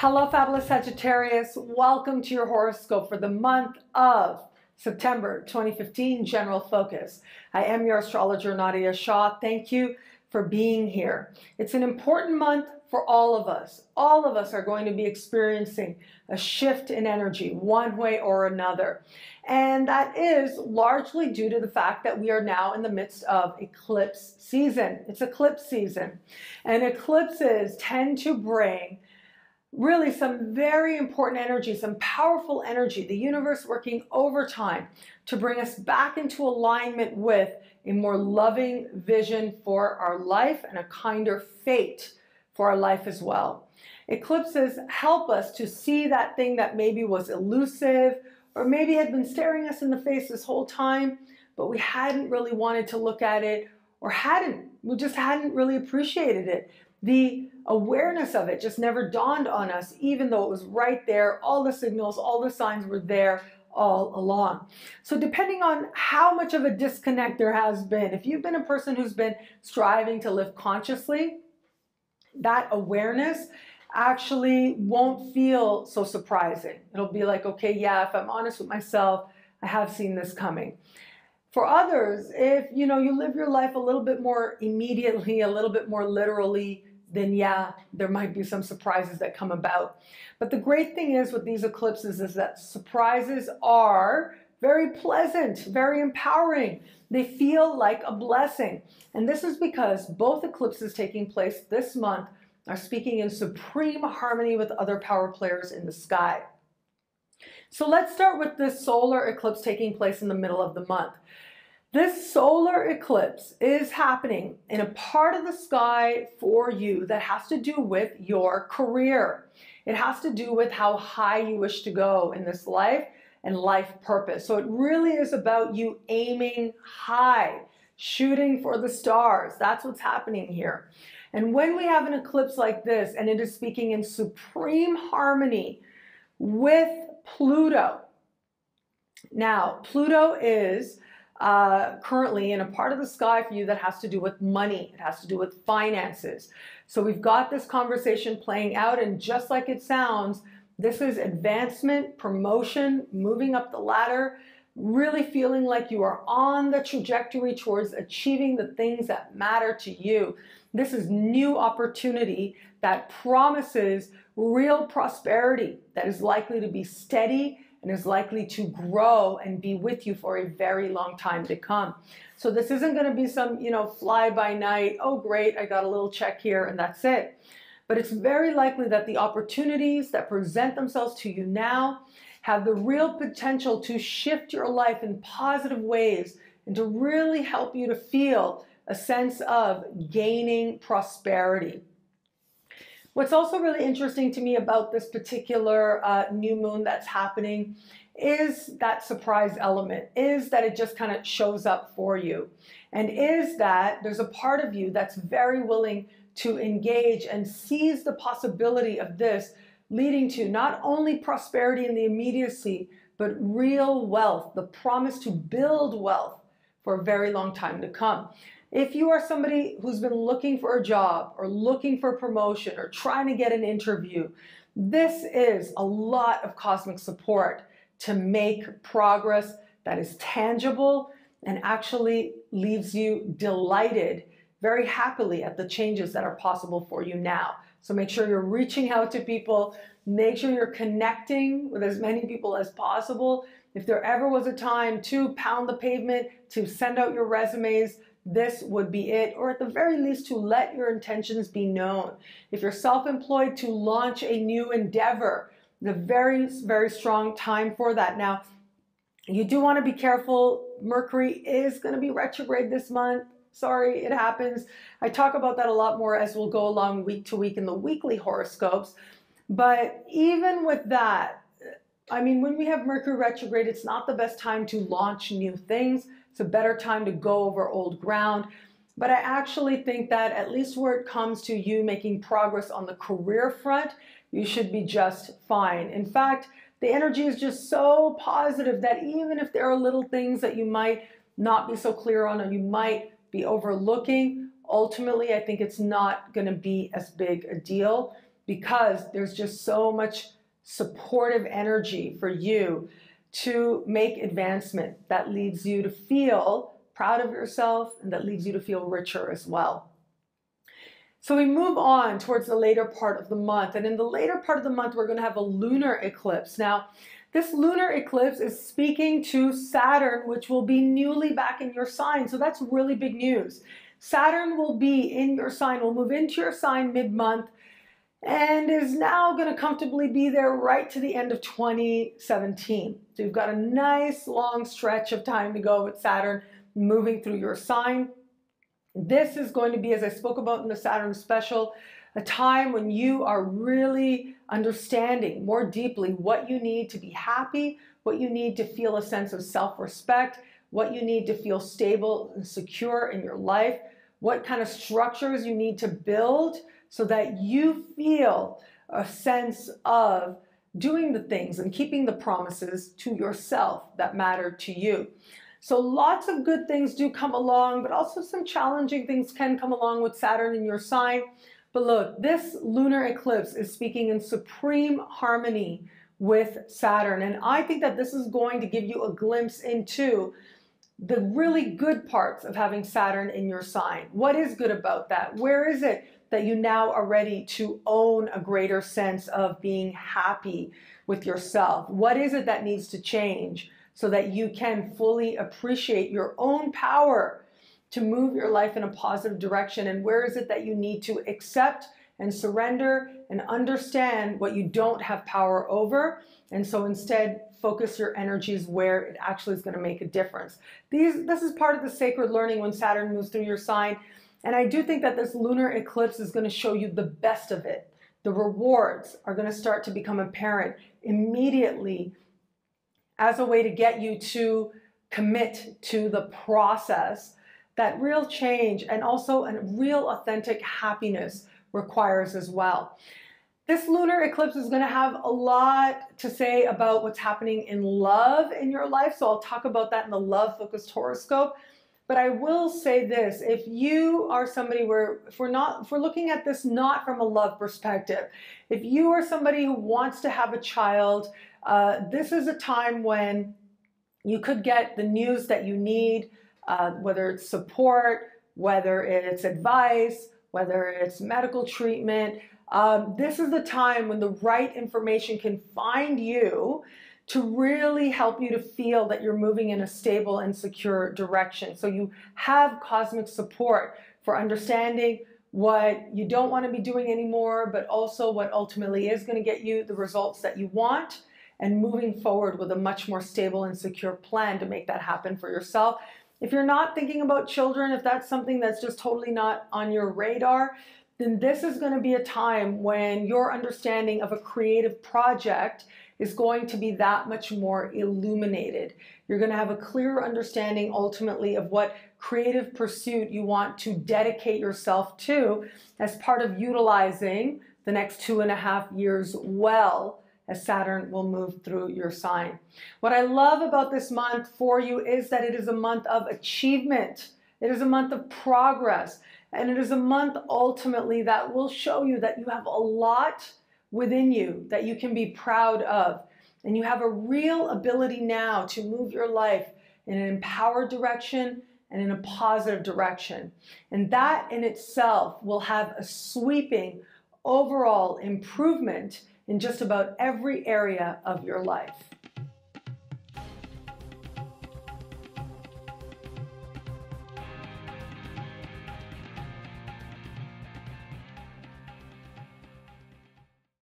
Hello, fabulous Sagittarius. Welcome to your horoscope for the month of September 2015, general focus. I am your astrologer, Nadiya Shah. Thank you for being here. It's an important month for all of us. All of us are going to be experiencing a shift in energy one way or another. And that is largely due to the fact that we are now in the midst of eclipse season. It's eclipse season. And eclipses tend to bring really some very important energy, some powerful energy, the universe working overtime to bring us back into alignment with a more loving vision for our life and a kinder fate for our life as well. Eclipses help us to see that thing that maybe was elusive or maybe had been staring us in the face this whole time, but we hadn't really wanted to look at it, or we just hadn't really appreciated it. The awareness of it just never dawned on us, even though it was right there. All the signals, all the signs were there all along. So depending on how much of a disconnect there has been, if you've been a person who's been striving to live consciously, that awareness actually won't feel so surprising. It'll be like, okay, yeah, if I'm honest with myself, I have seen this coming. For others, if you live your life a little bit more immediately, a little bit more literally, then yeah, there might be some surprises that come about. But the great thing is with these eclipses is that surprises are very pleasant, very empowering. They feel like a blessing. And this is because both eclipses taking place this month are speaking in supreme harmony with other power players in the sky. So let's start with this solar eclipse taking place in the middle of the month. This solar eclipse is happening in a part of the sky for you that has to do with your career. It has to do with how high you wish to go in this life and life purpose. So it really is about you aiming high, shooting for the stars. That's what's happening here. And when we have an eclipse like this, and it is speaking in supreme harmony with Pluto. Now, Pluto is currently in a part of the sky for you that has to do with money. It has to do with finances. So we've got this conversation playing out, and just like it sounds, this is advancement, promotion, moving up the ladder, really feeling like you are on the trajectory towards achieving the things that matter to you. This is new opportunity that promises real prosperity that is likely to be steady and is likely to grow and be with you for a very long time to come. So this isn't going to be some, fly by night, oh great, I got a little check here and that's it. But it's very likely that the opportunities that present themselves to you now have the real potential to shift your life in positive ways and to really help you to feel a sense of gaining prosperity. What's also really interesting to me about this particular new moon that's happening is that surprise element, is that it just kind of shows up for you, and is that there's a part of you that's very willing to engage and seize the possibility of this leading to not only prosperity in the immediacy, but real wealth, the promise to build wealth for a very long time to come. If you are somebody who's been looking for a job or looking for a promotion or trying to get an interview, this is a lot of cosmic support to make progress that is tangible and actually leaves you delighted very happily at the changes that are possible for you now. So make sure you're reaching out to people, make sure you're connecting with as many people as possible. If there ever was a time to pound the pavement, to send out your resumes, this would be it, or at the very least to let your intentions be known. If you're self-employed, to launch a new endeavor, the very, very strong time for that. Now, you do want to be careful. Mercury is going to be retrograde this month. Sorry, it happens. I talk about that a lot more as we'll go along week to week in the weekly horoscopes. But even with that, I mean, when we have Mercury retrograde, it's not the best time to launch new things. It's a better time to go over old ground. But I actually think that at least where it comes to you making progress on the career front, you should be just fine. In fact, the energy is just so positive that even if there are little things that you might not be so clear on or you might be overlooking, ultimately I think it's not going to be as big a deal. because there's just so much supportive energy for you to make advancement that leads you to feel proud of yourself and that leads you to feel richer as well. So we move on towards the later part of the month, and in the later part of the month we're going to have a lunar eclipse. Now this lunar eclipse is speaking to Saturn, which will be newly back in your sign, so that's really big news. Saturn will be in your sign, will move into your sign mid-month, and is now going to comfortably be there right to the end of 2017. So you've got a nice long stretch of time to go with Saturn moving through your sign. This is going to be, as I spoke about in the Saturn special, a time when you are really understanding more deeply what you need to be happy, what you need to feel a sense of self-respect, what you need to feel stable and secure in your life, what kind of structures you need to build so that you feel a sense of doing the things and keeping the promises to yourself that matter to you. So lots of good things do come along, but also some challenging things can come along with Saturn in your sign. But look, this lunar eclipse is speaking in supreme harmony with Saturn. And I think that this is going to give you a glimpse into the really good parts of having Saturn in your sign. What is good about that? Where is it that you now are ready to own a greater sense of being happy with yourself? What is it that needs to change so that you can fully appreciate your own power to move your life in a positive direction? And where is it that you need to accept and surrender and understand what you don't have power over? And so instead, focus your energies where it actually is going to make a difference. This is part of the sacred learning when Saturn moves through your sign. And I do think that this lunar eclipse is going to show you the best of it. The rewards are going to start to become apparent immediately as a way to get you to commit to the process that real change and also a real authentic happiness requires as well. This lunar eclipse is going to have a lot to say about what's happening in love in your life, so I'll talk about that in the love-focused horoscope. But I will say this, if you are somebody where, if we're looking at this not from a love perspective, if you are somebody who wants to have a child, this is a time when you could get the news that you need, whether it's support, whether it's advice, whether it's medical treatment. This is the time when the right information can find you to really help you to feel that you're moving in a stable and secure direction. So you have cosmic support for understanding what you don't want to be doing anymore, but also what ultimately is going to get you the results that you want, and moving forward with a much more stable and secure plan to make that happen for yourself. If you're not thinking about children, if that's something that's just totally not on your radar, then this is going to be a time when your understanding of a creative project is going to be that much more illuminated. You're going to have a clearer understanding ultimately of what creative pursuit you want to dedicate yourself to as part of utilizing the next 2.5 years well, as Saturn will move through your sign. What I love about this month for you is that it is a month of achievement. It is a month of progress. And it is a month ultimately that will show you that you have a lot within you that you can be proud of. And you have a real ability now to move your life in an empowered direction and in a positive direction. And that in itself will have a sweeping overall improvement in just about every area of your life.